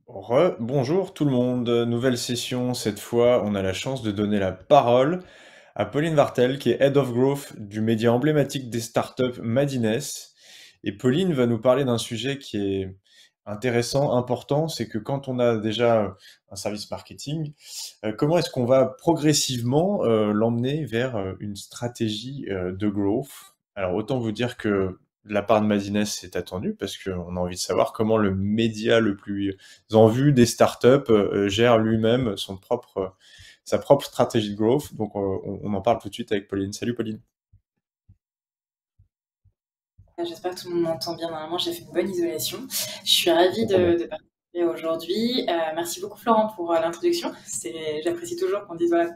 Bonjour tout le monde, nouvelle session. Cette fois, on a la chance de donner la parole à Pauline Vartel, qui est Head of Growth du média emblématique des startups Madines. Et Pauline va nous parler d'un sujet qui est intéressant, important, c'est que quand on a déjà un service marketing, comment est-ce qu'on va progressivement l'emmener vers une stratégie de growth? Alors autant vous dire que de la part de Madines, c'est attendu parce qu'on a envie de savoir comment le média le plus en vue des startups gère lui-même sa propre stratégie de growth. Donc on en parle tout de suite avec Pauline. Salut Pauline. J'espère que tout le monde m'entend bien. Normalement, j'ai fait une bonne isolation. Je suis ravie Très bien. de participer aujourd'hui. Merci beaucoup, Florent, pour l'introduction. J'apprécie toujours qu'on dise voilà,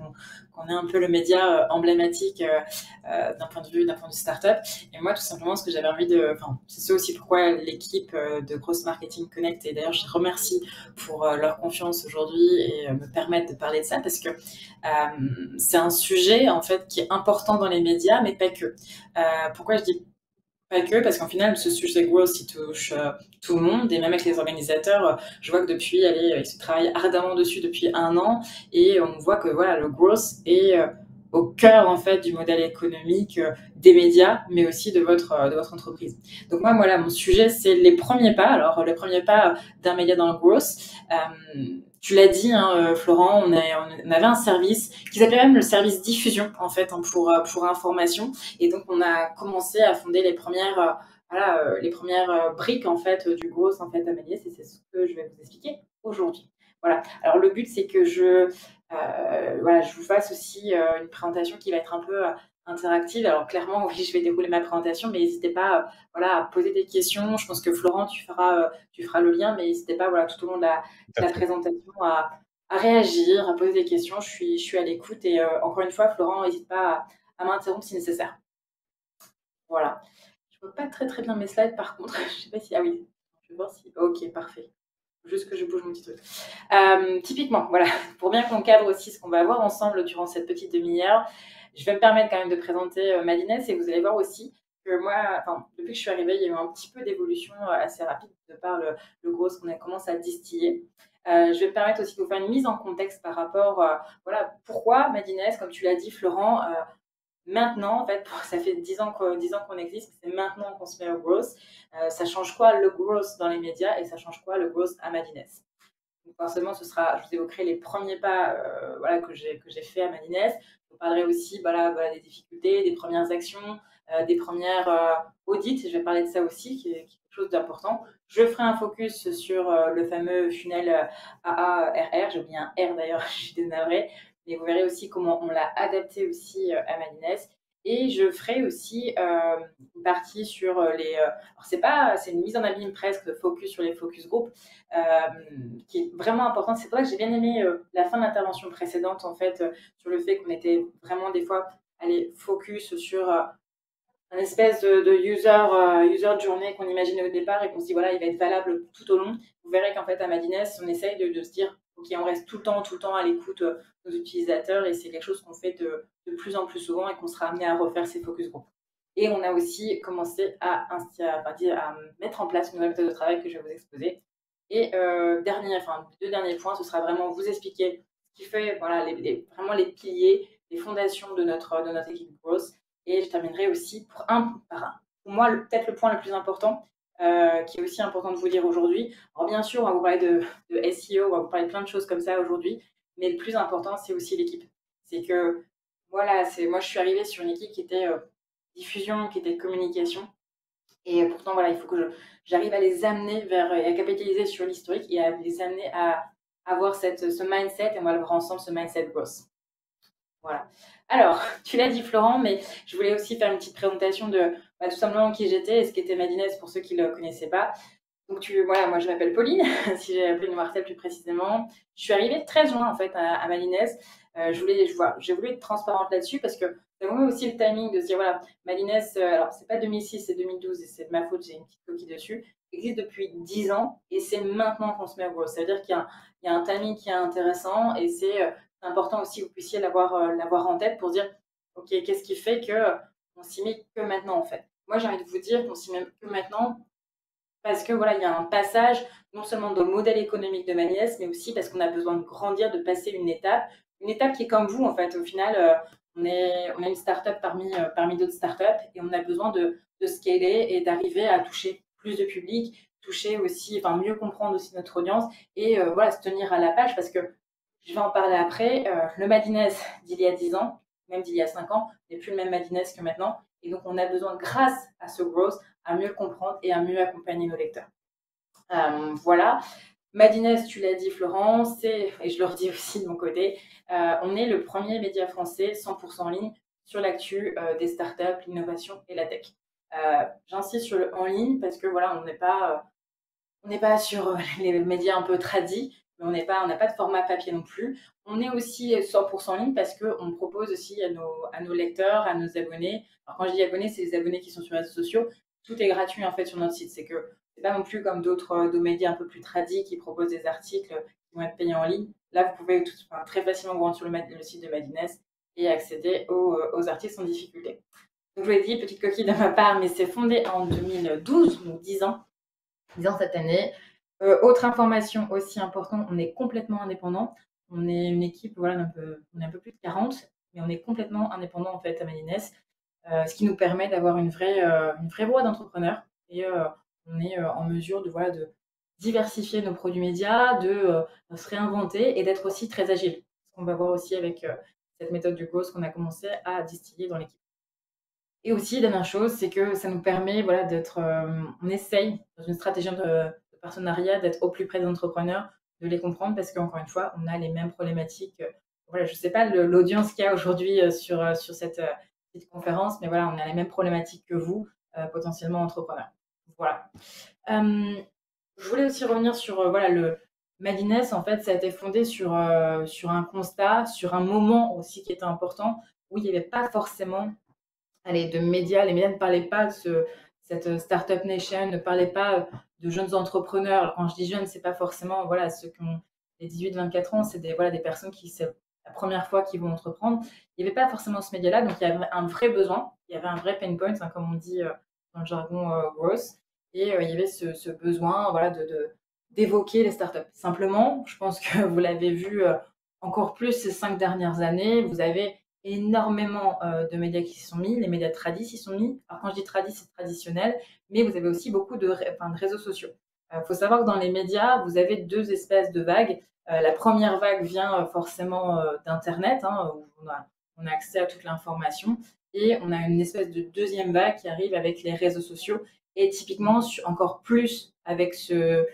qu'on est un peu le média emblématique d'un point de vue startup. Et moi, tout simplement, ce que j'avais envie de. Enfin, c'est ça aussi pourquoi l'équipe de Gross Marketing Connect, et d'ailleurs, je les remercie pour leur confiance aujourd'hui et me permettre de parler de ça parce que c'est un sujet, en fait, qui est important dans les médias, mais pas que. Pourquoi je dis pas que, parce qu'en final, ce sujet growth, il touche tout le monde, et même avec les organisateurs, je vois que depuis, allez, ils se travaillent ardemment dessus depuis un an, et on voit que voilà, le growth est au cœur en fait du modèle économique des médias, mais aussi de votre entreprise. Donc moi, voilà, mon sujet, c'est les premiers pas. Alors, les premiers pas d'un média dans le growth. Tu l'as dit, hein, Florent, on avait un service qui s'appelait même le service diffusion, en fait, hein, pour information. Et donc, on a commencé à fonder les premières, les premières briques en fait du growth en fait d'Améliès, et c'est ce que je vais vous expliquer aujourd'hui. Voilà. Alors le but c'est que je vous fasse aussi une présentation qui va être un peu interactive. Alors clairement, oui, je vais dérouler ma présentation, mais n'hésitez pas, voilà, à poser des questions. Je pense que Florent, tu feras le lien, mais n'hésitez pas, voilà, tout au long de Tout à la fait. présentation à réagir, à poser des questions. Je suis à l'écoute et encore une fois, Florent, n'hésite pas à m'interrompre si nécessaire. Voilà. Je vois pas très très bien mes slides par contre. Je sais pas si. Ah oui. Je vais voir si. Ok, parfait. Juste que je bouge mon petit truc. Typiquement, voilà, pour bien qu'on cadre aussi ce qu'on va voir ensemble durant cette petite demi-heure, je vais me permettre quand même de présenter Madines, et vous allez voir aussi que moi, enfin, depuis que je suis arrivée, il y a eu un petit peu d'évolution assez rapide de par le gros, qu'on a commencé à distiller. Je vais me permettre aussi de vous faire une mise en contexte par rapport, voilà, pourquoi Madines, comme tu l'as dit, Florent, maintenant, en fait, ça fait 10 ans qu'on existe, c'est maintenant qu'on se met au growth. Ça change quoi le growth dans les médias et ça change quoi le growth à Madines? Donc forcément, je vous évoquerai les premiers pas voilà, que j'ai fait à Madines. Je vous parlerai aussi voilà, des difficultés, des premières actions, des premières audits. Je vais parler de ça aussi, qui est quelque chose d'important. Je ferai un focus sur le fameux funnel AARR. J'ai oublié un R d'ailleurs, je suis dénavrée. Mais vous verrez aussi comment on l'a adapté aussi à Madines. Et je ferai aussi une partie sur alors c'est une mise en abîme presque, focus sur les focus group, qui est vraiment importante. C'est pour ça que j'ai bien aimé la fin de l'intervention précédente, en fait, sur le fait qu'on était vraiment des fois allé focus sur un espèce de user journey qu'on imaginait au départ et qu'on se dit, voilà, il va être valable tout au long. Vous verrez qu'en fait, à Madines, on essaye de se dire, OK, on reste tout le temps à l'écoute de nos utilisateurs, et c'est quelque chose qu'on fait de plus en plus souvent et qu'on sera amené à refaire ces focus group. Et on a aussi commencé à mettre en place une nouvelle méthode de travail que je vais vous exposer. Et deux derniers points, ce sera vraiment vous expliquer ce qui fait voilà, vraiment les piliers, les fondations de notre équipe growth. Et je terminerai aussi pour moi, peut-être le point le plus important, qui est aussi important de vous dire aujourd'hui. Alors bien sûr, on va vous parler de SEO, on va vous parler de plein de choses comme ça aujourd'hui, mais le plus important, c'est aussi l'équipe. C'est que voilà, moi je suis arrivée sur une équipe qui était diffusion, qui était communication, et pourtant voilà, il faut que j'arrive à les amener vers et à capitaliser sur l'historique et à les amener à avoir ce mindset, et on va le voir ensemble, ce mindset growth. Voilà. Alors, tu l'as dit, Florent, mais je voulais aussi faire une petite présentation de tout simplement qui j'étais et ce qu'était Madines pour ceux qui ne le connaissaient pas. Donc, voilà, moi je m'appelle Pauline, si j'ai appelé Martel plus précisément. Je suis arrivée très juin en fait à Malines. J'ai voulu être transparente là-dessus parce que c'est vraiment aussi le timing de se dire voilà, Malines, alors c'est pas 2006, c'est 2012 et c'est de ma faute, j'ai une petite coquille dessus, existe depuis 10 ans et c'est maintenant qu'on se met au gros. Ça veut dire il y a un timing qui est intéressant, et c'est important aussi que vous puissiez l'avoir en tête pour dire ok, qu'est-ce qui fait qu'on s'y met que maintenant en fait. Moi j'ai envie de vous dire qu'on s'y met que maintenant parce que voilà, il y a un passage non seulement dans le modèle économique de Madines, mais aussi parce qu'on a besoin de grandir, de passer une étape qui est comme vous en fait. Au final, on est une startup parmi d'autres startups et on a besoin de scaler et d'arriver à toucher plus de public, toucher aussi, enfin mieux comprendre aussi notre audience et voilà, se tenir à la page parce que je vais en parler après. Le Madines d'il y a 10 ans, même d'il y a 5 ans, n'est plus le même Madines que maintenant. Et donc, on a besoin, grâce à ce growth, à mieux le comprendre et à mieux accompagner nos lecteurs. Voilà. Madines, tu l'as dit, Florence, et je le redis aussi de mon côté, on est le premier média français 100% en ligne sur l'actu des startups, l'innovation et la tech. J'insiste sur le en ligne parce que voilà, on n'est pas sur les médias un peu tradis, mais on n'a pas de format papier non plus. On est aussi 100% en ligne parce qu'on propose aussi à nos lecteurs, à nos abonnés. Alors quand je dis abonnés, c'est les abonnés qui sont sur les réseaux sociaux. Tout est gratuit en fait sur notre site. C'est que c'est pas non plus comme d'autres médias un peu plus tradis qui proposent des articles qui vont être payés en ligne. Là, vous pouvez très facilement vous rendre sur le site de Madines et accéder aux articles sans difficulté. Donc je vous l'ai dit, petite coquille de ma part, mais c'est fondé en 2012, donc 10 ans cette année. Autre information aussi importante, on est complètement indépendant. On est une équipe, voilà, on est un peu plus de 40, mais on est complètement indépendant en fait à Madines, ce qui nous permet d'avoir une vraie voie d'entrepreneur. Et on est en mesure de, voilà, de diversifier nos produits médias, de se réinventer et d'être aussi très agile. Ce qu'on va voir aussi avec cette méthode du growth qu'on a commencé à distiller dans l'équipe. Et aussi, dernière chose, c'est que ça nous permet voilà, d'être. On essaye, dans une stratégie de partenariat, d'être au plus près des entrepreneurs, de les comprendre, parce qu'encore une fois, on a les mêmes problématiques. Voilà, je ne sais pas l'audience qu'il y a aujourd'hui sur cette petite conférence, mais voilà, on a les mêmes problématiques que vous, potentiellement entrepreneurs. Voilà. Je voulais aussi revenir sur voilà, le Madines, en fait, ça a été fondé sur un constat, sur un moment aussi qui était important, où il n'y avait pas forcément de médias. Les médias ne parlaient pas de cette Startup Nation, ne parlaient pas de jeunes entrepreneurs. Alors, quand je dis jeunes, c'est pas forcément voilà, ceux qui ont les 18-24 ans, c'est des personnes qui, c'est la première fois qu'ils vont entreprendre. Il n'y avait pas forcément ce média-là, donc il y avait un vrai besoin, il y avait un vrai pain point, hein, comme on dit dans le jargon growth, et il y avait ce besoin voilà, d'évoquer les startups. Simplement, je pense que vous l'avez vu encore plus ces 5 dernières années, vous avez énormément de médias qui s'y sont mis, les médias tradis s'y sont mis. Alors quand je dis tradis, c'est traditionnel, mais vous avez aussi beaucoup de réseaux sociaux. Il faut savoir que dans les médias, vous avez deux espèces de vagues. La première vague vient forcément d'Internet, hein, où on a accès à toute l'information, et on a une espèce de deuxième vague qui arrive avec les réseaux sociaux, et typiquement encore plus avec ce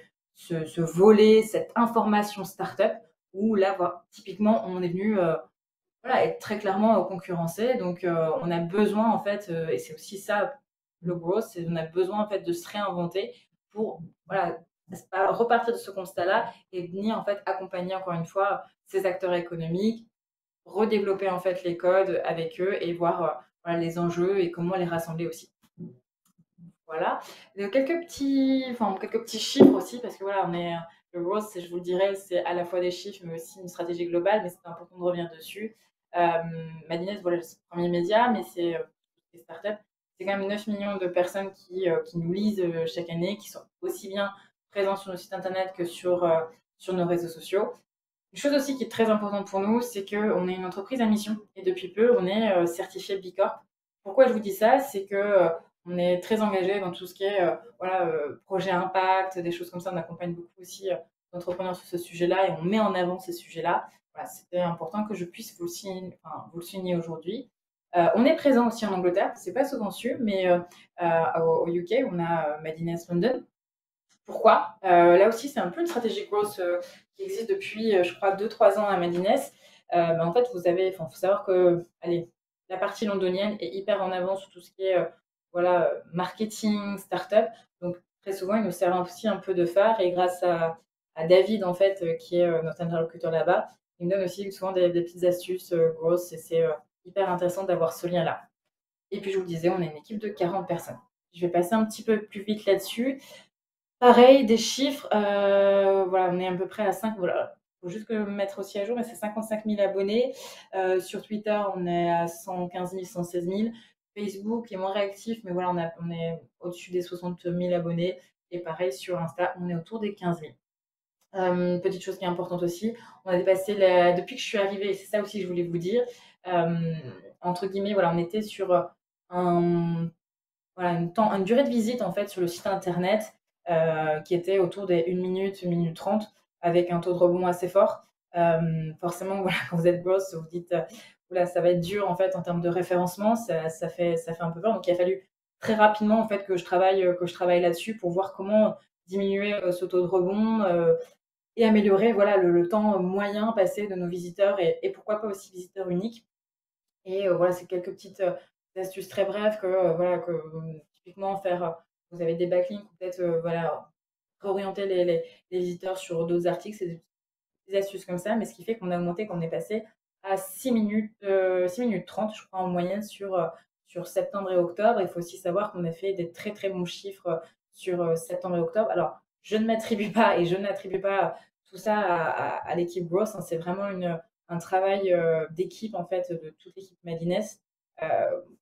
volet, cette information startup, où là, typiquement, on est venu voilà, être très clairement concurrencé. Donc, on a besoin, en fait, et c'est aussi ça, le growth, c'est on a besoin, en fait, de se réinventer pour, voilà, repartir de ce constat-là et venir, en fait, accompagner, encore une fois, ces acteurs économiques, redévelopper, en fait, les codes avec eux et voir voilà, les enjeux et comment les rassembler aussi. Voilà. Quelques petits chiffres aussi, parce que voilà, le growth, je vous le dirais, c'est à la fois des chiffres, mais aussi une stratégie globale, mais c'est important de revenir dessus. Madines, voilà, c'est le premier média, mais c'est des startups. C'est quand même 9 millions de personnes qui nous lisent chaque année, qui sont aussi bien présents sur nos sites internet que sur nos réseaux sociaux. Une chose aussi qui est très importante pour nous, c'est qu'on est une entreprise à mission et depuis peu, on est certifié B Corp. Pourquoi je vous dis ça? C'est que on est très engagé dans tout ce qui est voilà, projet impact, des choses comme ça. On accompagne beaucoup aussi d'entrepreneurs sur ce sujet-là et on met en avant ces sujets-là. Voilà, c'était important que je puisse vous le signer aujourd'hui. On est présent aussi en Angleterre, c'est pas souvent su, mais au UK, on a Madines London. Pourquoi Là aussi, c'est un peu une stratégie growth qui existe depuis, je crois, 2-3 ans à Madines. Mais en fait, il faut savoir que allez, la partie londonienne est hyper en avance sur tout ce qui est voilà, marketing, start-up. Donc, très souvent, ils nous servent aussi un peu de phare. Et grâce à David, en fait, qui est notre interlocuteur là-bas, il me donne aussi souvent des petites astuces growth. Et c'est hyper intéressant d'avoir ce lien-là. Et puis, je vous le disais, on est une équipe de 40 personnes. Je vais passer un petit peu plus vite là-dessus. Pareil, des chiffres, voilà, on est à peu près à 5, voilà, faut juste que me mettre aussi à jour, mais c'est 55 000 abonnés. Sur Twitter, on est à 115 000, 116 000. Facebook est moins réactif, mais voilà, on est au-dessus des 60 000 abonnés. Et pareil, sur Insta, on est autour des 15 000. Petite chose qui est importante aussi, on a dépassé depuis que je suis arrivée, c'est ça aussi que je voulais vous dire, entre guillemets, voilà, on était sur un, voilà, une durée de visite en fait sur le site internet qui était autour des 1 minute, 1 minute 30, avec un taux de rebond assez fort. Forcément, voilà, quand vous êtes grosse, vous dites oula, ça va être dur en fait en termes de référencement, ça fait un peu peur. Donc il a fallu très rapidement en fait que je travaille là-dessus pour voir comment diminuer ce taux de rebond et améliorer voilà le temps moyen passé de nos visiteurs et pourquoi pas aussi visiteurs uniques. Et voilà, c'est quelques petites astuces très brèves que voilà que typiquement faire. Vous avez des backlinks ou peut-être voilà réorienter les visiteurs sur d'autres articles, c'est des astuces comme ça. Mais ce qui fait qu'on a augmenté, qu'on est passé à 6 minutes, 6 minutes 30, je crois, en moyenne sur septembre et octobre. Il faut aussi savoir qu'on a fait des très très bons chiffres sur septembre et octobre. Alors, je ne m'attribue pas et je n'attribue pas tout ça à l'équipe Growth, hein. C'est vraiment un travail d'équipe en fait de toute l'équipe Madines.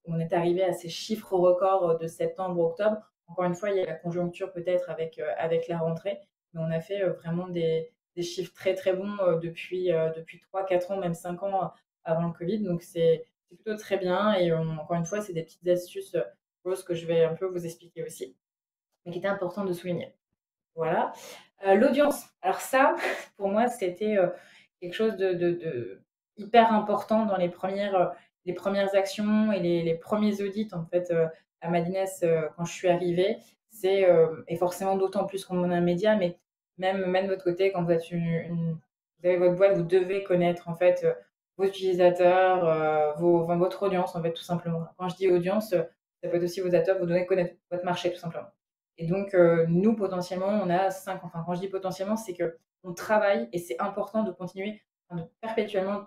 On est arrivé à ces chiffres records de septembre-octobre. Encore une fois, il y a la conjoncture peut-être avec la rentrée, mais on a fait vraiment des chiffres très très bons depuis 3, 4 ans, même 5 ans avant le Covid. Donc c'est plutôt très bien. Et encore une fois, c'est des petites astuces grosses que je vais un peu vous expliquer aussi, mais qui étaient importantes de souligner. Voilà. L'audience. Alors ça, pour moi, c'était quelque chose de hyper important dans les premières actions et les premiers audits en fait à Madines quand je suis arrivée. Et forcément d'autant plus quand on est un média, mais même de votre côté, quand vous êtes vous avez votre boîte, vous devez connaître en fait vos utilisateurs, votre audience en fait tout simplement. Quand je dis audience, ça peut être aussi vos acteurs, vous devez connaître votre marché tout simplement. Et donc, nous, potentiellement, on a 5 ans. Enfin, quand je dis potentiellement, c'est qu'on travaille et c'est important de continuer, enfin, de perpétuellement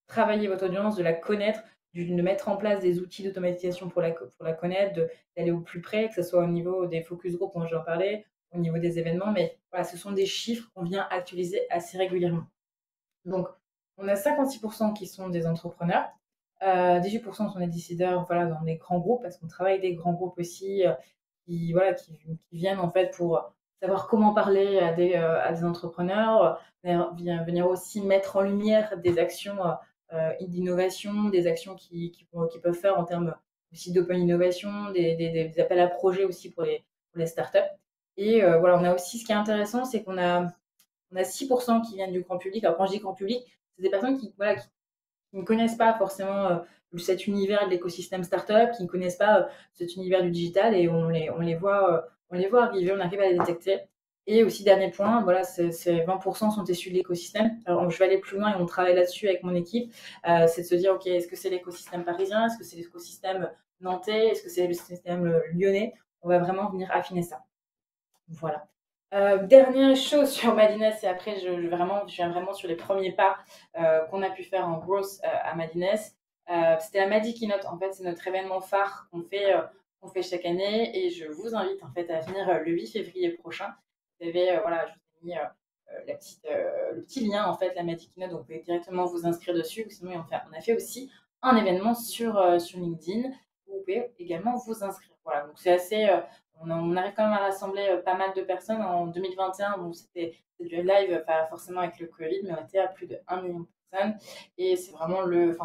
travailler votre audience, de la connaître, de mettre en place des outils d'automatisation pour la connaître, d'aller au plus près, que ce soit au niveau des focus group dont j'en parlais, au niveau des événements. Mais voilà, ce sont des chiffres qu'on vient actualiser assez régulièrement. Donc, on a 56% qui sont des entrepreneurs, 18% sont des décideurs voilà, dans des grands groupes, parce qu'on travaille avec des grands groupes aussi, voilà, qui viennent en fait pour savoir comment parler à des entrepreneurs, venir aussi mettre en lumière des actions d'innovation, des actions qui peuvent faire en termes aussi d'open innovation, des appels à projets aussi pour les startups. Et voilà, on a aussi ce qui est intéressant, c'est on a 6% qui viennent du grand public. Alors quand je dis grand public, c'est des personnes voilà, qui ne connaissent pas forcément cet univers de l'écosystème startup, qui ne connaissent pas cet univers du digital, et on les voit arriver, on arrive à les détecter. Et aussi, dernier point, voilà, ces 20% sont issus de l'écosystème. Alors, je vais aller plus loin et on travaille là-dessus avec mon équipe. C'est de se dire, OK, est-ce que c'est l'écosystème parisien? Est-ce que c'est l'écosystème nantais? Est-ce que c'est l'écosystème lyonnais? On va vraiment venir affiner ça. Voilà. Dernière chose sur Madines, et après je viens vraiment sur les premiers pas qu'on a pu faire en growth à Madines. C'était la Madi Keynote, en fait, c'est notre événement phare qu'on fait chaque année, et je vous invite en fait à venir le 8 février prochain. Vous avez, voilà, je vous ai mis le petit lien en fait, la Madi Keynote, donc vous pouvez directement vous inscrire dessus. Sinon, on a fait aussi un événement sur LinkedIn où vous pouvez également vous inscrire. Voilà, donc c'est assez. On arrive quand même à rassembler pas mal de personnes. En 2021, bon, c'était du live, pas forcément avec le Covid, mais on était à plus de 1 million de personnes. Et c'est vraiment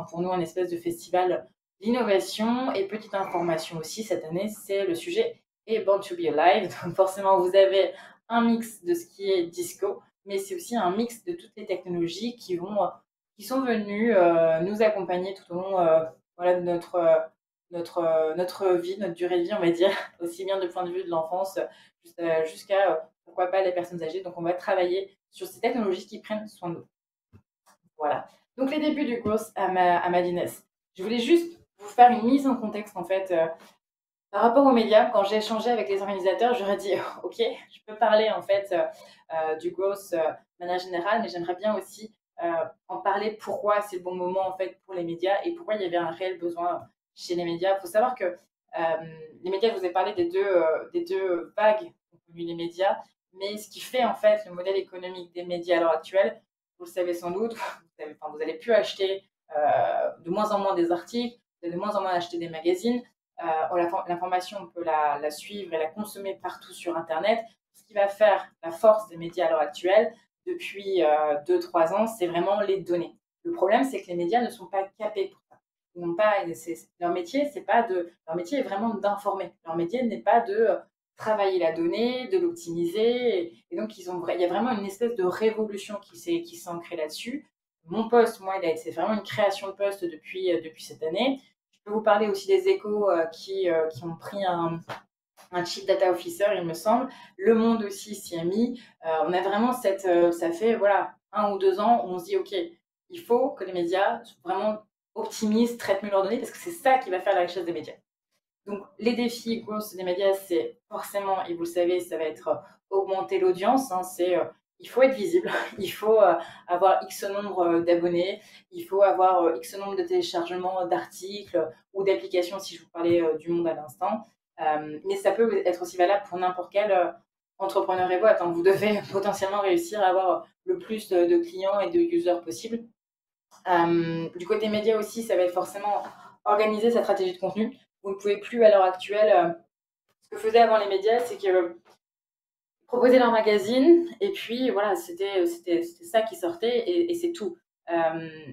pour nous, un espèce de festival d'innovation. Et petite information aussi, cette année, c'est le sujet est Born to be Alive. Donc forcément, vous avez un mix de ce qui est disco, mais c'est aussi un mix de toutes les technologies qui sont venues nous accompagner tout au long voilà, de notre vie, notre durée de vie, on va dire, aussi bien du point de vue de l'enfance jusqu'à, pourquoi pas, les personnes âgées. Donc, on va travailler sur ces technologies qui prennent soin de nous. Voilà. Donc, les débuts du course à Madines. Je voulais juste vous faire une mise en contexte, en fait, par rapport aux médias. Quand j'ai échangé avec les organisateurs, j'aurais dit, OK, je peux parler, en fait, du growth de manière générale, mais j'aimerais bien aussi en parler pourquoi c'est le bon moment, en fait, pour les médias et pourquoi il y avait un réel besoin chez les médias. Il faut savoir que les médias, je vous ai parlé des deux vagues qu'ont connues les médias, mais ce qui fait en fait le modèle économique des médias à l'heure actuelle, vous le savez sans doute, vous allez plus acheter de moins en moins des articles, vous allez de moins en moins acheter des magazines. L'information, on peut la suivre et la consommer partout sur Internet. Ce qui va faire la force des médias à l'heure actuelle, depuis 2-3 ans, c'est vraiment les données. Le problème, c'est que les médias ne sont pas capés pour ça. Ils n'ont pas, leur métier, leur métier est vraiment d'informer. Leur métier n'est pas de travailler la donnée, de l'optimiser. Et donc, il y a vraiment une espèce de révolution qui s'est ancrée là-dessus. Mon poste, moi, c'est vraiment une création de poste depuis cette année. Je peux vous parler aussi des Échos qui ont pris un Chief Data Officer, il me semble. Le Monde aussi s'y est mis. On a vraiment ça fait voilà 1 ou 2 ans où on se dit, OK, il faut que les médias vraiment optimisent, traitent mieux leurs données, parce que c'est ça qui va faire la richesse des médias. Donc, les défis grosses des médias, c'est forcément, et vous le savez, ça va être augmenter l'audience. Il faut être visible, il faut avoir X nombre d'abonnés, il faut avoir X nombre de téléchargements d'articles ou d'applications, si je vous parlais du Monde à l'instant. Mais ça peut être aussi valable pour n'importe quel entrepreneur et boîte. Vous devez potentiellement réussir à avoir le plus de clients et de users possible. Du côté média aussi, ça va être forcément organiser sa stratégie de contenu. Vous ne pouvez plus à l'heure actuelle, ce que faisaient avant les médias, c'est que proposer leur magazine et puis voilà, c'était ça qui sortait et c'est tout.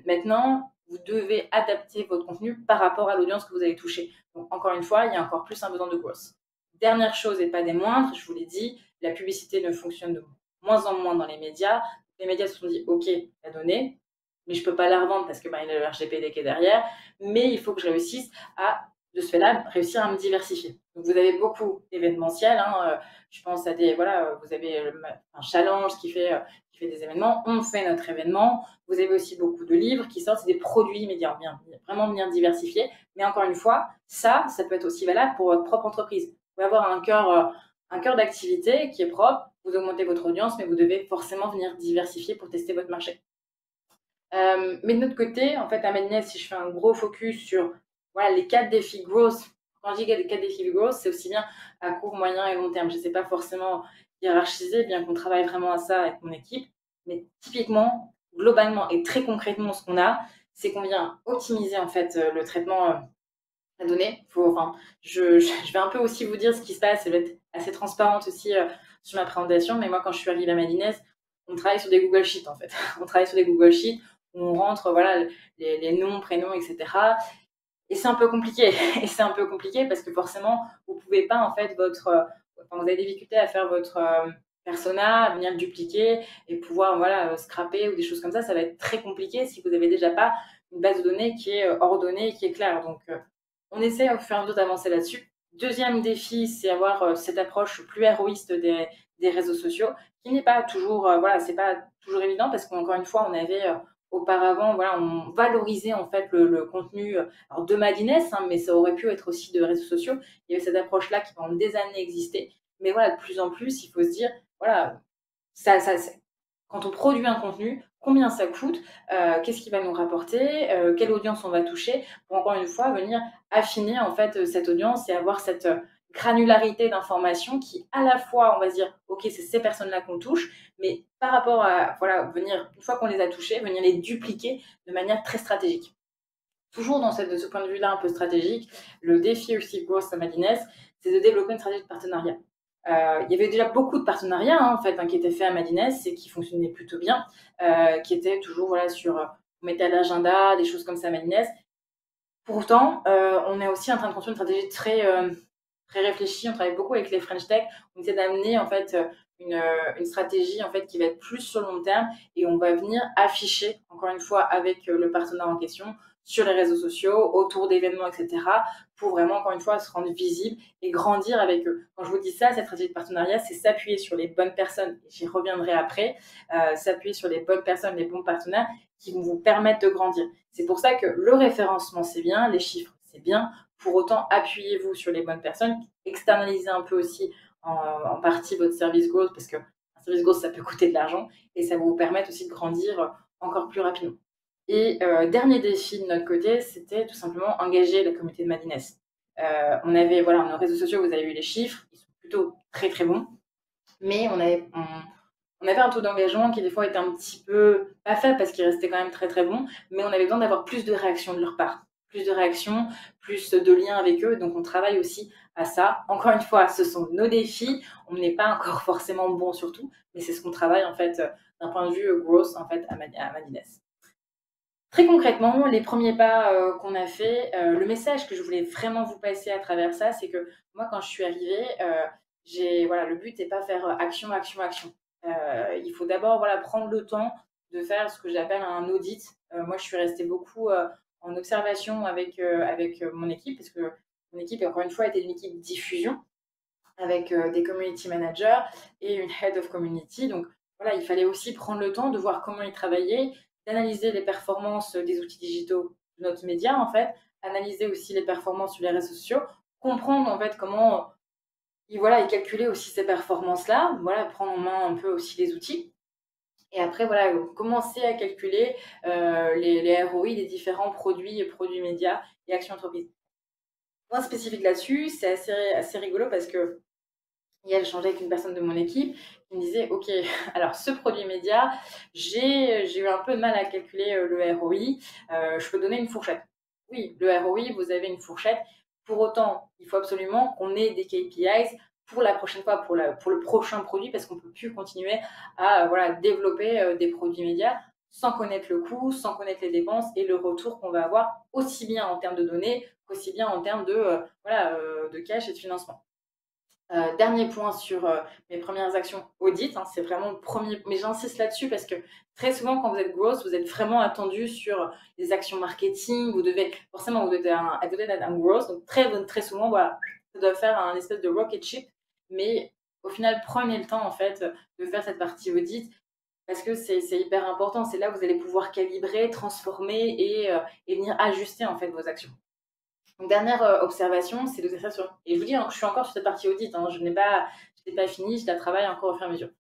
Maintenant, vous devez adapter votre contenu par rapport à l'audience que vous allez toucher. Donc encore une fois, il y a encore plus un besoin de growth. Dernière chose et pas des moindres, je vous l'ai dit, la publicité ne fonctionne de moins en moins dans les médias. Les médias se sont dit, OK, la donnée, mais je ne peux pas la revendre parce que il y a le RGPD qui est derrière, mais il faut que je réussisse à, de ce fait-là, réussir à me diversifier. Donc vous avez beaucoup d'événementiels, je pense à vous avez un challenge qui fait des événements, on fait notre événement, vous avez aussi beaucoup de livres qui sortent, c'est des produits médias, vraiment bien diversifiés, mais encore une fois, ça peut être aussi valable pour votre propre entreprise. Vous pouvez avoir un cœur d'activité qui est propre, vous augmentez votre audience, mais vous devez forcément venir diversifier pour tester votre marché. Mais de notre côté, en fait, à Madness, si je fais un gros focus sur les 4 défis growth, quand je dis les 4 défis growth, c'est aussi bien à court, moyen et long terme. Je ne sais pas forcément hiérarchiser, bien qu'on travaille vraiment à ça avec mon équipe, mais typiquement, globalement et très concrètement, ce qu'on a, c'est qu'on vient optimiser en fait le traitement la donnée. Je vais un peu aussi vous dire ce qui se passe, elle va être assez transparente aussi sur ma présentation, mais moi, quand je suis arrivée à Madness, on travaille sur des Google Sheets en fait. On travaille sur des Google Sheets où on rentre les noms, prénoms, etc. Et c'est un peu compliqué. Et c'est un peu compliqué parce que forcément, vous pouvez pas en fait vous avez des difficultés à faire votre persona, à venir le dupliquer et pouvoir scraper ou des choses comme ça. Ça va être très compliqué si vous n'avez déjà pas une base de données qui est ordonnée et qui est claire. Donc, on essaie au fur et à mesure d'avancer là-dessus. Deuxième défi, c'est avoir cette approche plus héroïste des réseaux sociaux, qui n'est pas toujours, c'est pas toujours évident parce qu'encore une fois, on avait auparavant, on valorisait en fait le contenu alors de Madness, mais ça aurait pu être aussi de réseaux sociaux. Il y avait cette approche-là qui pendant des années existait, mais de plus en plus, il faut se dire, quand on produit un contenu, combien ça coûte, qu'est-ce qui va nous rapporter, quelle audience on va toucher, pour encore une fois venir affiner en fait cette audience et avoir cette granularité d'informations qui à la fois on va se dire ok c'est ces personnes-là qu'on touche, mais par rapport à venir une fois qu'on les a touchées, venir les dupliquer de manière très stratégique. Toujours de ce point de vue-là un peu stratégique, le défi aussi pour Madness, c'est de développer une stratégie de partenariat. Il y avait déjà beaucoup de partenariats qui étaient faits à Madness et qui fonctionnaient plutôt bien, qui étaient toujours sur on mettait à l'agenda des choses comme ça à Madness. Pourtant, on est aussi en train de construire une stratégie très réfléchie. On travaille beaucoup avec les French Tech. On essaie d'amener en fait une stratégie en fait qui va être plus sur le long terme et on va venir afficher encore une fois avec le partenaire en question sur les réseaux sociaux, autour d'événements, etc. pour vraiment encore une fois se rendre visible et grandir avec eux. Quand je vous dis ça, cette stratégie de partenariat, c'est s'appuyer sur les bonnes personnes. J'y reviendrai après. S'appuyer sur les bonnes personnes, les bons partenaires qui vont vous permettre de grandir. C'est pour ça que le référencement, c'est bien, les chiffres, c'est bien. Pour autant, appuyez-vous sur les bonnes personnes, externalisez un peu aussi en partie votre service growth, parce qu'un service growth, ça peut coûter de l'argent, et ça va vous permettre aussi de grandir encore plus rapidement. Et dernier défi de notre côté, c'était tout simplement engager la communauté de Madness. On avait, nos réseaux sociaux, vous avez vu les chiffres, ils sont plutôt très très bons, mais on avait un taux d'engagement qui des fois était un petit peu pas faible parce qu'il restait quand même très très bon, mais on avait besoin d'avoir plus de réactions de leur part, plus de réactions, plus de liens avec eux. Donc on travaille aussi à ça. Encore une fois, ce sont nos défis. On n'est pas encore forcément bon sur tout, mais c'est ce qu'on travaille en fait d'un point de vue growth en fait à Madines. Très concrètement, les premiers pas qu'on a fait, le message que je voulais vraiment vous passer à travers ça, c'est que moi, quand je suis arrivée, voilà, le but n'est pas faire action, action, action. Il faut d'abord voilà, prendre le temps de faire ce que j'appelle un audit. Moi, je suis restée beaucoup en observation avec mon équipe, parce que mon équipe, encore une fois, était une équipe diffusion avec des community managers et une head of community. Donc voilà, il fallait aussi prendre le temps de voir comment ils travaillaient, d'analyser les performances des outils digitaux de notre média en fait, analyser aussi les performances sur les réseaux sociaux, comprendre en fait comment ils calculaient aussi ces performances-là, voilà, prendre en main un peu aussi les outils. Et après, voilà, commencer à calculer les ROI des différents produits médias et actions entreprises. Point spécifique là-dessus, c'est assez rigolo parce que hier, j'échangeais avec une personne de mon équipe qui me disait, OK, alors ce produit média, j'ai eu un peu de mal à calculer le ROI. Je peux donner une fourchette. Oui, le ROI, vous avez une fourchette. Pour autant, il faut absolument qu'on ait des KPIs pour la prochaine fois, pour le prochain produit, parce qu'on ne peut plus continuer à développer des produits médias sans connaître le coût, sans connaître les dépenses et le retour qu'on va avoir, aussi bien en termes de données qu'aussi bien en termes de cash et de financement. Dernier point sur mes premières actions audit, hein, c'est vraiment le premier, mais j'insiste là-dessus parce que très souvent quand vous êtes growth, vous êtes vraiment attendu sur les actions marketing, vous devez être un growth, donc très souvent, voilà, ça doit faire un espèce de rocket ship, mais au final, prenez le temps en fait de faire cette partie audit parce que c'est hyper important, c'est là où vous allez pouvoir calibrer, transformer et venir ajuster en fait vos actions. Donc, dernière observation, c'est l'observation. Et je vous dis, hein, je suis encore sur cette partie audit, hein, je n'ai pas fini, je la travaille encore au fur et à mesure.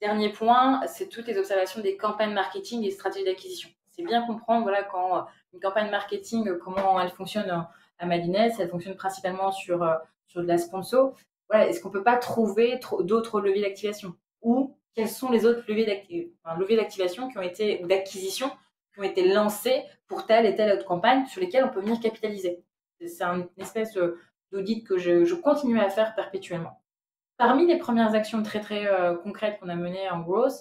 Dernier point, c'est toutes les observations des campagnes marketing et stratégies d'acquisition. C'est bien comprendre quand une campagne marketing, comment elle fonctionne à Madines, elle fonctionne principalement sur de la sponsor. Voilà, est-ce qu'on ne peut pas trouver d'autres leviers d'activation? Ou quels sont les autres leviers d'activation qui ont été, ou d'acquisition qui ont été lancés pour telle et telle autre campagne sur lesquelles on peut venir capitaliser? C'est une espèce d'audit que je continue à faire perpétuellement. Parmi les premières actions très concrètes qu'on a menées en growth,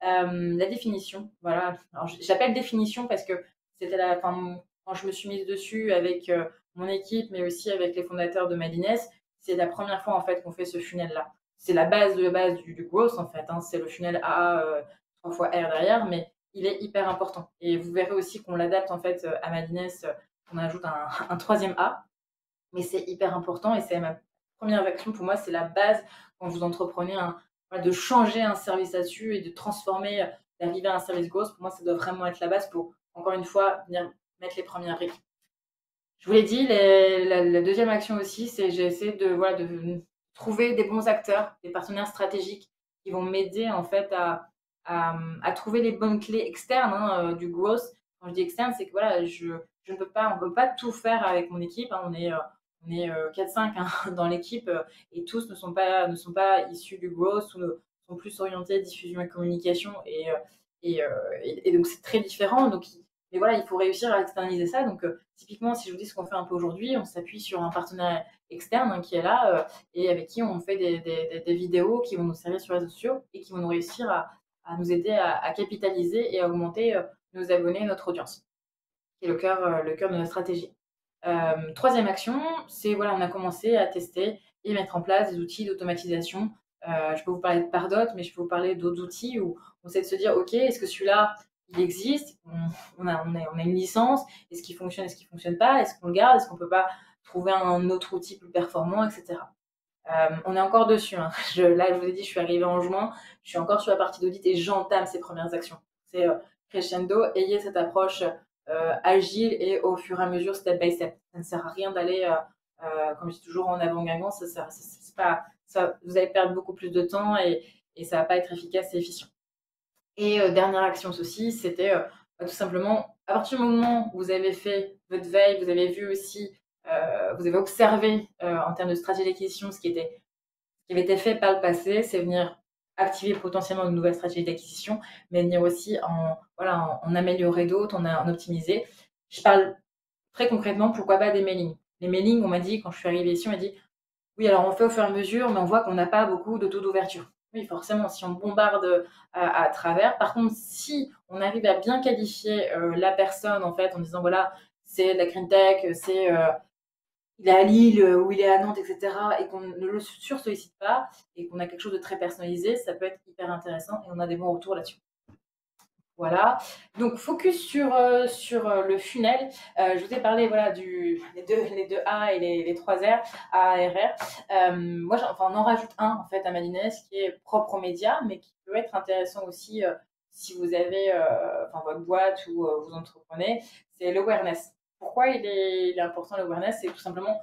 la définition. Voilà. Alors, j'appelle définition parce que c'était quand je me suis mise dessus avec mon équipe, mais aussi avec les fondateurs de Madines, c'est la première fois en fait qu'on fait ce funnel-là. C'est la base de base du growth en fait. Hein. C'est le funnel A 3 fois R derrière, mais il est hyper important. Et vous verrez aussi qu'on l'adapte en fait à Madines, on ajoute un troisième A, mais c'est hyper important et c'est ma première action pour moi, c'est la base quand vous entreprenez de changer un service là-dessus et de transformer, d'arriver à un service growth. Pour moi, ça doit vraiment être la base pour, encore une fois, venir mettre les premières briques. Je vous l'ai dit, la deuxième action aussi, c'est j'ai essayé de trouver des bons acteurs, des partenaires stratégiques qui vont m'aider en fait à trouver les bonnes clés externes du growth. Quand je dis externe, c'est que voilà, on peut pas tout faire avec mon équipe. Hein. On est 4-5 hein, dans l'équipe et tous ne sont pas issus du growth ou sont plus orientés diffusion et communication et donc c'est très différent. Donc mais voilà, il faut réussir à externaliser ça. Donc, typiquement, si je vous dis ce qu'on fait un peu aujourd'hui, on s'appuie sur un partenaire externe qui est là et avec qui on fait des vidéos qui vont nous servir sur les réseaux sociaux et qui vont nous réussir à nous aider à capitaliser et à augmenter nos abonnés, notre audience, qui est le cœur de notre stratégie. Troisième action, c'est on a commencé à tester et mettre en place des outils d'automatisation. Je peux vous parler de Pardot, mais je peux vous parler d'autres outils où on essaie de se dire, OK, est-ce que celui-là, il existe, on a une licence, est-ce qu'il fonctionne, est-ce qu'il ne fonctionne pas, est-ce qu'on le garde, est-ce qu'on ne peut pas trouver un autre outil plus performant, etc. On est encore dessus. Hein. Là, je vous ai dit, je suis arrivée en juin, je suis encore sur la partie d'audit et j'entame ces premières actions. C'est crescendo, ayez cette approche agile et au fur et à mesure, step by step. Ça ne sert à rien d'aller, comme je dis toujours, en avant-gagnant. Vous allez perdre beaucoup plus de temps et ça ne va pas être efficace et efficient. Et dernière action aussi, c'était tout simplement, à partir du moment où vous avez fait votre veille, vous avez vu aussi, vous avez observé en termes de stratégie d'acquisition ce qui avait été fait par le passé, c'est venir activer potentiellement une nouvelle stratégie d'acquisition, mais venir aussi en améliorer d'autres, en optimiser. Je parle très concrètement, pourquoi pas des mailings? Les mailings, on m'a dit, quand je suis arrivée ici, on m'a dit, oui, alors on fait au fur et à mesure, mais on voit qu'on n'a pas beaucoup de taux d'ouverture. Oui, forcément, si on bombarde à travers. Par contre, si on arrive à bien qualifier la personne, en fait, en disant, voilà, c'est de la green tech, il est à Lille ou il est à Nantes, etc., et qu'on ne le sursollicite pas, et qu'on a quelque chose de très personnalisé, ça peut être hyper intéressant, et on a des bons retours là-dessus. Voilà, donc focus sur le funnel. Je vous ai parlé voilà, les deux A et les 3 R, A, R, R. Moi, on en rajoute un en fait à Madines qui est propre aux médias, mais qui peut être intéressant aussi si vous avez votre boîte ou vous entreprenez, c'est l'awareness. Pourquoi il est important l'awareness? C'est tout simplement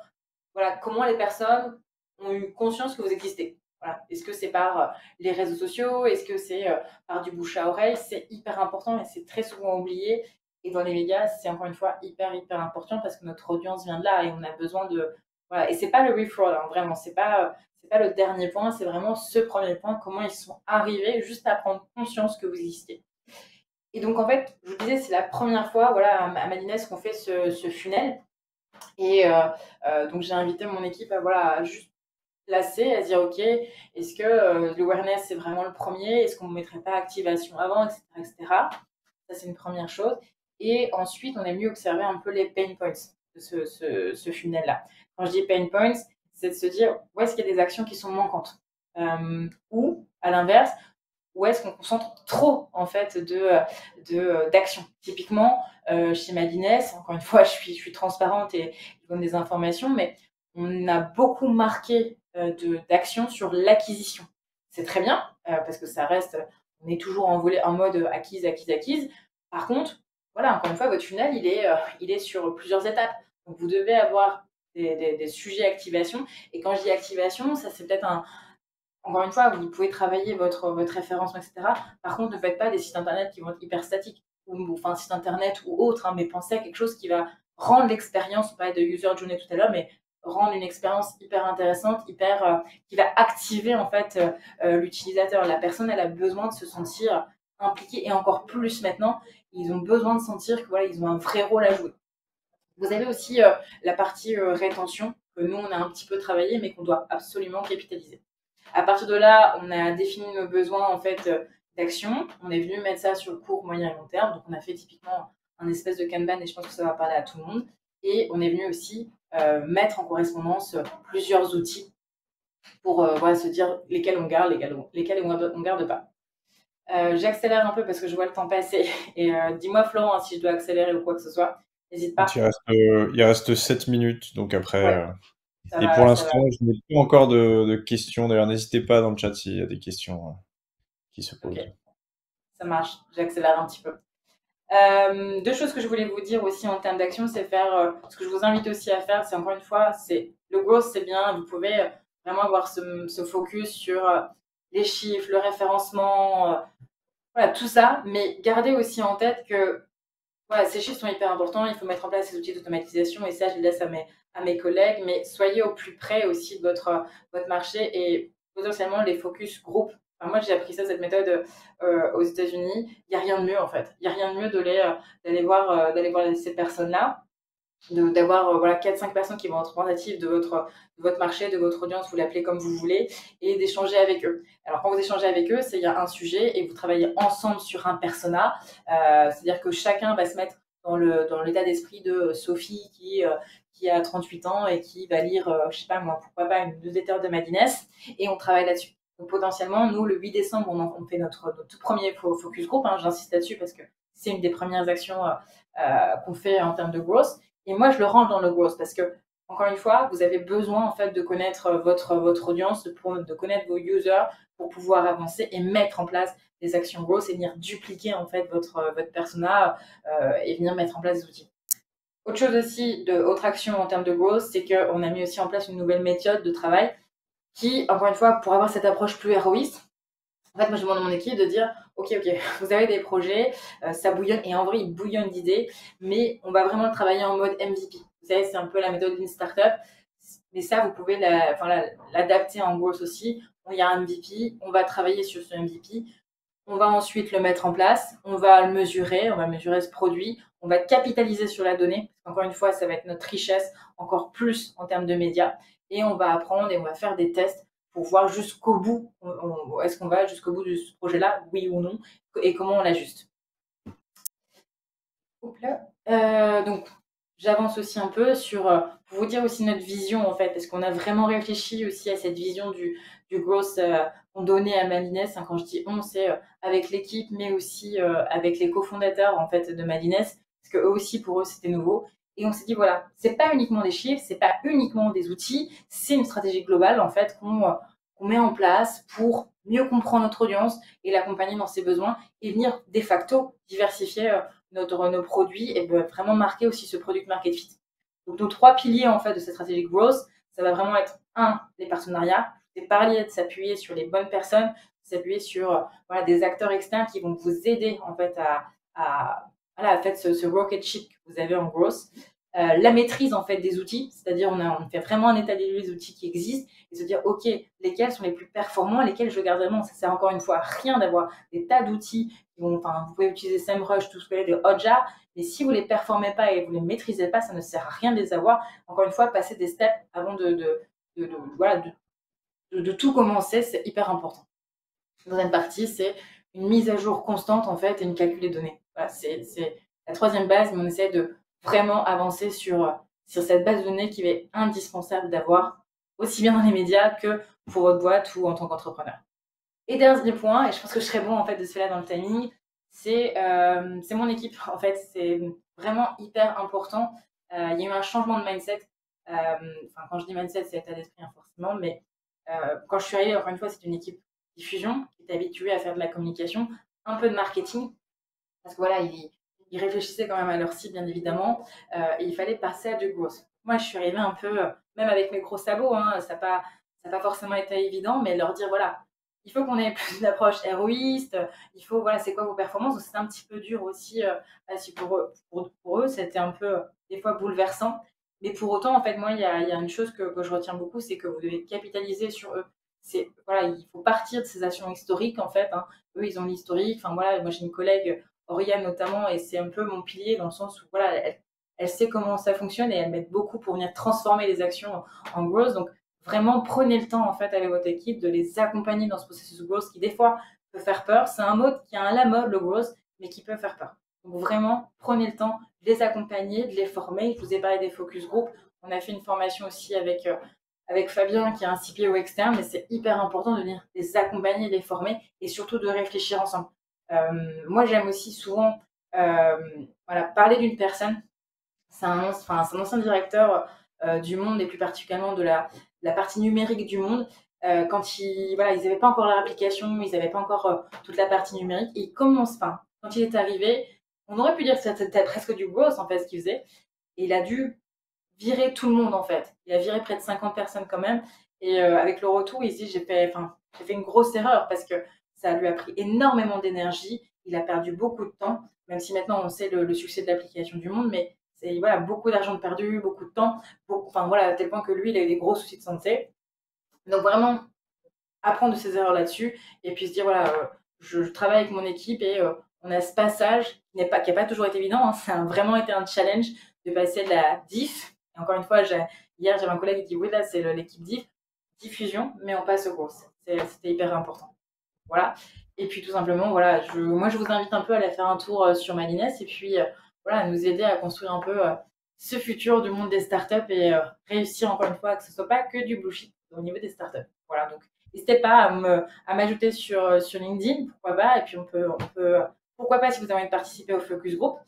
voilà, comment les personnes ont eu conscience que vous existez. Voilà. Est-ce que c'est par les réseaux sociaux? Est-ce que c'est par du bouche à oreille? C'est hyper important et c'est très souvent oublié. Et dans les médias, c'est encore une fois hyper, hyper important parce que notre audience vient de là et on a besoin de... Voilà. Et c'est pas le referral, hein, vraiment. C'est pas le dernier point, c'est vraiment ce premier point, comment ils sont arrivés juste à prendre conscience que vous existez. Et donc, en fait, je vous disais, c'est la première fois voilà, à Madines qu'on fait ce funnel. Et donc, j'ai invité mon équipe à voilà, juste placer, à dire, OK, est-ce que l'awareness, c'est vraiment le premier? Est-ce qu'on ne mettrait pas activation avant, etc., etc. Ça, c'est une première chose. Et ensuite, on est venu observer un peu les pain points de ce funnel-là. Quand je dis pain points, c'est de se dire où est-ce qu'il y a des actions qui sont manquantes ou, à l'inverse, où est-ce qu'on concentre trop en fait d'actions. Typiquement, chez Madines, encore une fois, je suis transparente et je donne des informations, mais on a beaucoup marqué d'actions sur l'acquisition. C'est très bien parce que ça reste, on est toujours en mode acquise, acquise, acquise. Par contre, voilà, encore une fois, votre funnel, il est sur plusieurs étapes. Donc, vous devez avoir des sujets activation. Et quand je dis activation, ça c'est peut-être encore une fois, vous pouvez travailler votre référencement, etc. Par contre, ne faites pas des sites internet qui vont être hyper statiques, ou enfin, site internet ou autre, hein, mais pensez à quelque chose qui va rendre l'expérience, on parlait de user journey tout à l'heure, mais rendre une expérience hyper intéressante, qui va activer en fait l'utilisateur. La personne, elle a besoin de se sentir impliquée, et encore plus maintenant, ils ont besoin de sentir que voilà, ils ont un vrai rôle à jouer. Vous avez aussi la partie rétention que nous on a un petit peu travaillé, mais qu'on doit absolument capitaliser. À partir de là, on a défini nos besoins en fait d'action. On est venu mettre ça sur le court, moyen et long terme. Donc, on a fait typiquement un espèce de Kanban et je pense que ça va parler à tout le monde. Et on est venu aussi mettre en correspondance plusieurs outils pour voilà, se dire lesquels on garde, lesquels on garde pas. J'accélère un peu parce que je vois le temps passer. Et dis-moi, Florent, hein, si je dois accélérer ou quoi que ce soit, n'hésite pas. Il reste 7 minutes, donc après. Ouais, ça Et pour va, ça va. l'instant, je n'ai pas encore de questions. D'ailleurs, n'hésitez pas dans le chat s'il y a des questions qui se Ok, posent. ça marche. J'accélère un petit peu. Deux choses que je voulais vous dire aussi en termes d'action, c'est faire ce que je vous invite aussi à faire, c'est encore une fois, c'est le growth, c'est bien, vous pouvez vraiment avoir ce focus sur les chiffres, le référencement, voilà, tout ça, mais gardez aussi en tête que voilà, ces chiffres sont hyper importants, il faut mettre en place ces outils d'automatisation et ça, je le laisse à mes collègues, mais soyez au plus près aussi de votre marché et potentiellement les focus group. Enfin, moi, j'ai appris ça, cette méthode aux États-Unis. Il n'y a rien de mieux en fait. Il n'y a rien de mieux d'aller voir ces personnes-là, d'avoir voilà, 4-5 personnes qui vont être représentatives de votre marché, de votre audience, vous l'appelez comme vous voulez, et d'échanger avec eux. Alors quand vous échangez avec eux, c'est il y a un sujet et vous travaillez ensemble sur un persona, c'est-à-dire que chacun va se mettre dans l'état d'esprit de Sophie qui a 38 ans et qui va lire, je sais pas moi, pourquoi pas une newsletter de Madines, et on travaille là-dessus. Donc potentiellement, nous, le 8 décembre, on fait notre tout premier focus group, hein, j'insiste là-dessus parce que c'est une des premières actions qu'on fait en termes de growth. Et moi, je le range dans le growth parce que, encore une fois, vous avez besoin en fait de connaître votre audience, de connaître vos users pour pouvoir avancer et mettre en place des actions growth et venir dupliquer en fait votre persona et venir mettre en place des outils. Autre chose aussi, autre action en termes de growth, c'est qu'on a mis aussi en place une nouvelle méthode de travail qui, encore une fois, pour avoir cette approche plus héroïste, en fait, moi, je demande à mon équipe de dire, OK, vous avez des projets, ça bouillonne, et en vrai, il bouillonne d'idées, mais on va vraiment le travailler en mode MVP. Vous savez, c'est un peu la méthode d'une startup, mais ça, vous pouvez l'adapter en growth aussi. Il y a un MVP, on va travailler sur ce MVP, on va ensuite le mettre en place, on va le mesurer, on va mesurer ce produit, on va capitaliser sur la donnée. Encore une fois, ça va être notre richesse, encore plus en termes de médias. Et on va apprendre et on va faire des tests pour voir jusqu'au bout, est-ce qu'on va jusqu'au bout de ce projet-là, oui ou non, et comment on l'ajuste. Donc, j'avance aussi un peu sur, pour vous dire aussi notre vision en fait, parce qu'on a vraiment réfléchi aussi à cette vision du growth qu'on donnait à Madines. Hein, quand je dis on, c'est avec l'équipe, mais aussi avec les cofondateurs en fait de Madines, parce que eux aussi pour eux c'était nouveau. Et on s'est dit voilà, c'est pas uniquement des chiffres, c'est pas uniquement des outils, c'est une stratégie globale en fait qu'on met en place pour mieux comprendre notre audience et l'accompagner dans ses besoins et venir de facto diversifier nos produits et vraiment marquer aussi ce product market fit. Donc nos 3 piliers en fait de cette stratégie growth, ça va vraiment être les partenariats. Je vous ai parlé de s'appuyer sur les bonnes personnes, s'appuyer sur voilà, des acteurs externes qui vont vous aider en fait à faire ce rocket ship que vous avez en growth. La maîtrise en fait des outils, c'est-à-dire on fait vraiment un état des lieux des outils qui existent et se dire ok, lesquels sont les plus performants, lesquels je garde vraiment. Ça sert encore une fois à rien d'avoir des tas d'outils. Vous pouvez utiliser SEMrush, tout ce que vous voulez, de Hotjar, mais si vous ne les performez pas et vous ne les maîtrisez pas, ça ne sert à rien de les avoir. Encore une fois, passer des steps avant de tout commencer, c'est hyper important. La deuxième partie, c'est une mise à jour constante en fait et une calcul des données. Voilà, c'est la troisième base, mais on essaie de vraiment avancer sur cette base de données qui est indispensable d'avoir aussi bien dans les médias que pour votre boîte ou en tant qu'entrepreneur. Et dernier point, et je pense que je serais bon en fait de se faire dans le timing, c'est mon équipe. En fait, c'est vraiment hyper important. Il y a eu un changement de mindset. Quand je dis mindset, c'est état d'esprit forcément, mais quand je suis arrivée, encore une fois, c'est une équipe diffusion qui est habituée à faire de la communication, un peu de marketing, parce que voilà, ils réfléchissaient quand même à leur site, bien évidemment, et il fallait passer à du growth. Moi, je suis arrivée un peu, même avec mes gros sabots, hein, ça n'a pas forcément été évident, mais leur dire, voilà, il faut qu'on ait plus d'approche héroïste, il faut, voilà, c'est quoi vos performances. Donc, c'était un petit peu dur aussi pour eux, c'était un peu, des fois, bouleversant. Mais pour autant, en fait, moi, il y a une chose que je retiens beaucoup, c'est que vous devez capitaliser sur eux. Voilà, il faut partir de ces actions historiques, en fait. Hein. Eux, ils ont l'historique. Enfin, voilà, moi, j'ai une collègue, Oriane notamment, et c'est un peu mon pilier dans le sens où, voilà, elle sait comment ça fonctionne et elle m'aide beaucoup pour venir transformer les actions en growth. Donc, vraiment, prenez le temps, en fait, avec votre équipe de les accompagner dans ce processus de growth qui, des fois, peut faire peur. C'est un mot qui a à la mode, le growth, mais qui peut faire peur. Donc, vraiment, prenez le temps de les accompagner, de les former. Je vous ai parlé des focus group. On a fait une formation aussi avec Fabien, qui est un CPO externe, mais c'est hyper important de venir les accompagner, les former et surtout de réfléchir ensemble. Moi, j'aime aussi souvent parler d'une personne. C'est un ancien directeur du Monde et plus particulièrement de la partie numérique du Monde. Quand ils n'avaient pas encore leur application, ils n'avaient pas encore toute la partie numérique. Et quand il est arrivé, on aurait pu dire que c'était presque du growth en fait ce qu'il faisait. Et il a dû virer tout le monde en fait. Il a viré près de 50 personnes quand même. Et avec le retour, il se dit j'ai fait une grosse erreur parce que ça lui a pris énormément d'énergie. Il a perdu beaucoup de temps, même si maintenant on sait le succès de l'application du Monde, mais c'est beaucoup d'argent perdu, beaucoup de temps, à tel point que lui, il a eu des gros soucis de santé. Donc vraiment apprendre de ses erreurs là-dessus et puis se dire voilà, je travaille avec mon équipe et on a ce passage qui n'a pas toujours été évident. Hein, ça a vraiment été un challenge de passer de la diff. Et encore une fois, hier j'avais un collègue qui dit oui là c'est l'équipe diffusion, mais on passe au gros. C'était hyper important. Voilà. Et puis tout simplement, voilà, moi je vous invite un peu à aller faire un tour sur Malines et puis voilà, à nous aider à construire un peu ce futur du monde des startups et réussir encore une fois que ce soit pas que du bullshit au niveau des startups. Voilà, donc n'hésitez pas à m'ajouter sur LinkedIn, pourquoi pas, et puis on peut pourquoi pas si vous avez envie de participer au Focus Group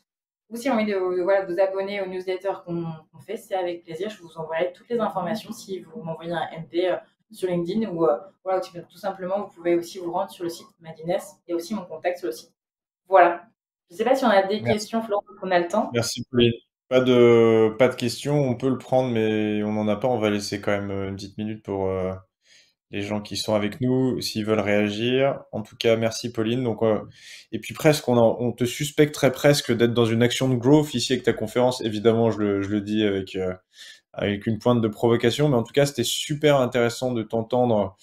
ou si vous avez envie de vous abonner aux newsletters qu'on fait, c'est avec plaisir. Je vous enverrai toutes les informations si vous m'envoyez un MP sur LinkedIn ou tout simplement, vous pouvez aussi vous rendre sur le site Madines. Il y a aussi mon contact sur le site. Voilà. Je ne sais pas si on a des questions, Florent, qu'on a le temps. Merci, Pauline. Pas de questions, on peut le prendre, mais on n'en a pas. On va laisser quand même une petite minute pour les gens qui sont avec nous, s'ils veulent réagir. En tout cas, merci, Pauline. Donc, et puis presque, on te suspecterait presque d'être dans une action de growth ici avec ta conférence. Évidemment, je le dis avec une pointe de provocation, mais en tout cas, c'était super intéressant de t'entendre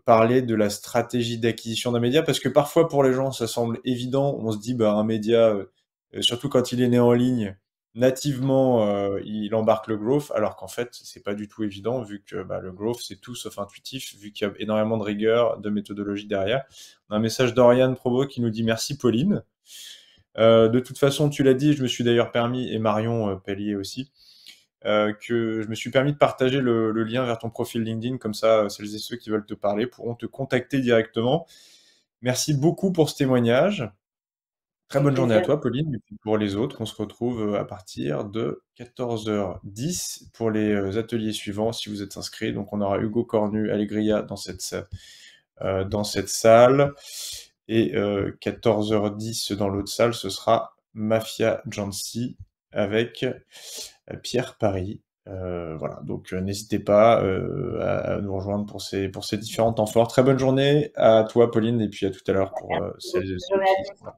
parler de la stratégie d'acquisition d'un média, parce que parfois pour les gens ça semble évident, on se dit un média surtout quand il est né en ligne, nativement, il embarque le growth, alors qu'en fait, c'est pas du tout évident, vu que le growth, c'est tout sauf intuitif, vu qu'il y a énormément de rigueur, de méthodologie derrière. On a un message d'Oriane Provo qui nous dit merci Pauline. De toute façon, tu l'as dit, je me suis d'ailleurs permis, et Marion Pellier aussi, que je me suis permis de partager le lien vers ton profil LinkedIn, comme ça, celles et ceux qui veulent te parler pourront te contacter directement. Merci beaucoup pour ce témoignage. Très Avec bonne journée à plaisir. toi, Pauline. Et puis pour les autres, on se retrouve à partir de 14h10 pour les ateliers suivants si vous êtes inscrits. Donc on aura Hugo Cornu, Allegria dans cette salle. Et 14h10 dans l'autre salle, ce sera Mafia Jancy avec Pierre Paris. Voilà, donc n'hésitez pas à nous rejoindre pour ces différents temps forts. Très bonne journée à toi, Pauline, et puis à tout à l'heure pour Merci beaucoup. celles et Bonne ceux journée à qui tous. sont là.